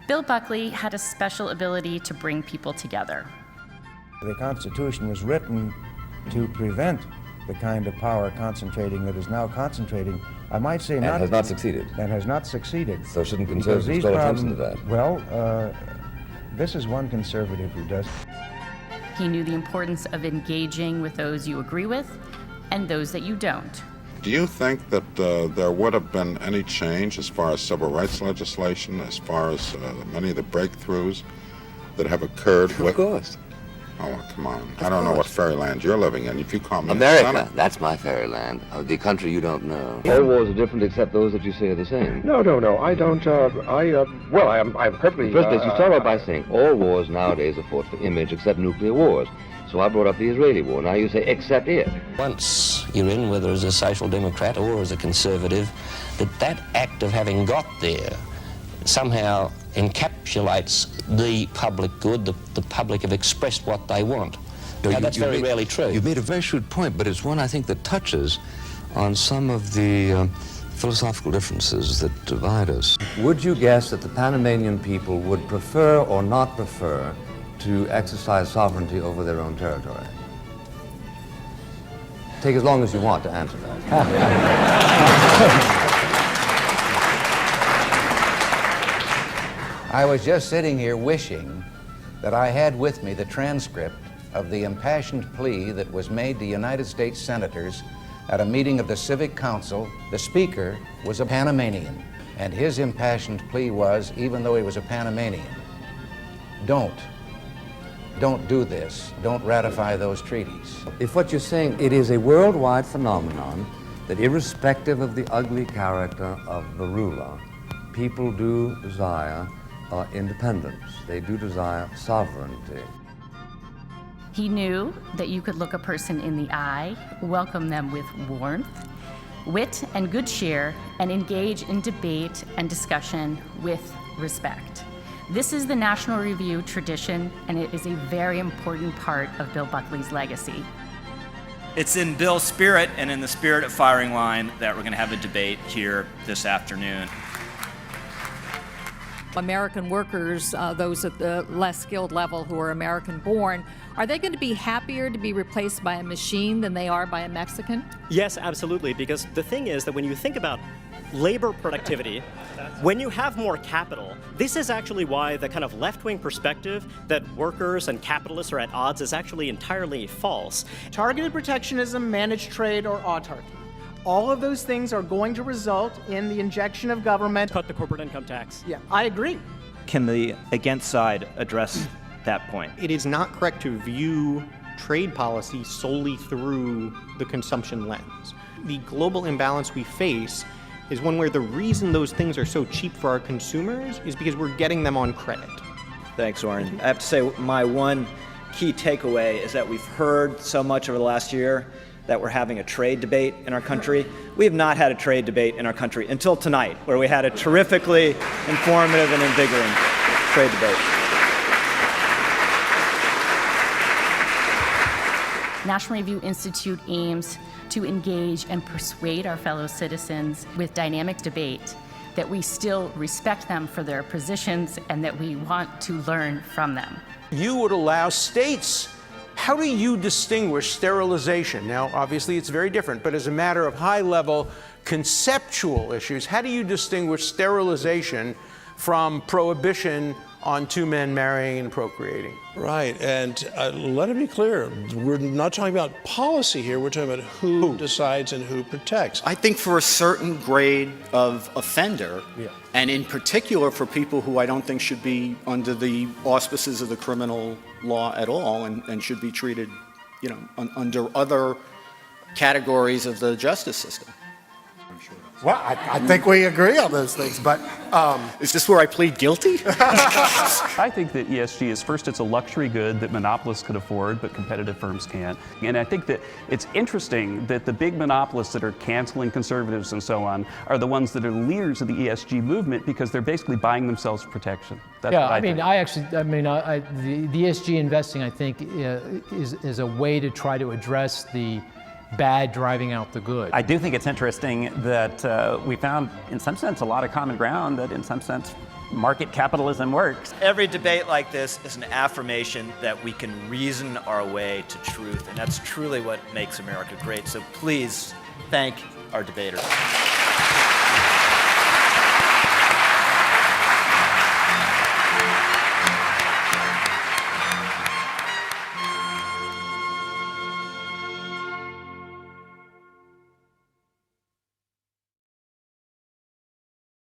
Bill Buckley had a special ability to bring people together. The Constitution was written to prevent the kind of power concentrating that is now concentrating. I might say not... And has not succeeded. And has not succeeded. So shouldn't conservatives call attention to that? Well, this is one conservative who does. He knew the importance of engaging with those you agree with and those that you don't. Do you think that there would have been any change as far as civil rights legislation, as far as many of the breakthroughs that have occurred? Of course. Oh, come on. I don't know what fairyland you're living in. If you call me America, that's my fairyland. The country you don't know. All wars are different except those that you say are the same. No, I don't, well, I'm perfectly... First place, you start out by saying all wars nowadays are fought for image except nuclear wars. So I brought up the Israeli war. Now you say, except it. Once you're in, whether as a social democrat or as a conservative, that act of having got there somehow encapsulates the public good. The public have expressed what they want. Now, that's very rarely true. You've made a very shrewd point, but it's one I think that touches on some of the philosophical differences that divide us. Would you guess that the Panamanian people would prefer or not prefer to exercise sovereignty over their own territory? Take as long as you want to answer that. I was just sitting here wishing that I had with me the transcript of the impassioned plea that was made to United States senators at a meeting of the Civic Council. The speaker was a Panamanian, and his impassioned plea was, even though he was a Panamanian, don't do this. Don't ratify those treaties. If what you're saying, it is a worldwide phenomenon that irrespective of the ugly character of the ruler, people do desire independence. They do desire sovereignty. He knew that you could look a person in the eye, welcome them with warmth, wit, and good cheer, and engage in debate and discussion with respect. This is the National Review tradition, and it is a very important part of Bill Buckley's legacy. It's in Bill's spirit and in the spirit of Firing Line that we're going to have a debate here this afternoon. American workers, those at the less skilled level who are American-born, are they going to be happier to be replaced by a machine than they are by a Mexican? Yes, absolutely, because the thing is that when you think about labor productivity, when you have more capital, this is actually why the kind of left-wing perspective that workers and capitalists are at odds is actually entirely false. Targeted protectionism, managed trade, or autarky. All of those things are going to result in the injection of government. Cut the corporate income tax. Yeah, I agree. Can the against side address that point? It is not correct to view trade policy solely through the consumption lens. The global imbalance we face is one where the reason those things are so cheap for our consumers is because we're getting them on credit. Thanks, Warren. I have to say my one key takeaway is that we've heard so much over the last year that we're having a trade debate in our country. We have not had a trade debate in our country until tonight, where we had a terrifically informative and invigorating trade debate. National Review Institute aims to engage and persuade our fellow citizens with dynamic debate, that we still respect them for their positions and that we want to learn from them. You would allow states. How do you distinguish sterilization? Now, obviously, it's very different, but as a matter of high-level conceptual issues, how do you distinguish sterilization from prohibition on two men marrying and procreating? Right, and let it be clear, we're not talking about policy here, we're talking about who decides and who protects. I think for a certain grade of offender, and in particular for people who I don't think should be under the auspices of the criminal law at all and should be treated, under other categories of the justice system. Well, I think we agree on those things, but... Is this where I plead guilty? I think that ESG is, first, it's a luxury good that monopolists could afford, but competitive firms can't. And I think that it's interesting that the big monopolists that are canceling conservatives and so on are the ones that are leaders of the ESG movement because they're basically buying themselves protection. That's what I think. The ESG investing, I think, is a way to try to address the bad driving out the good. I do think it's interesting that we found, in some sense, a lot of common ground that, in some sense, market capitalism works. Every debate like this is an affirmation that we can reason our way to truth, and that's truly what makes America great. So please thank our debaters.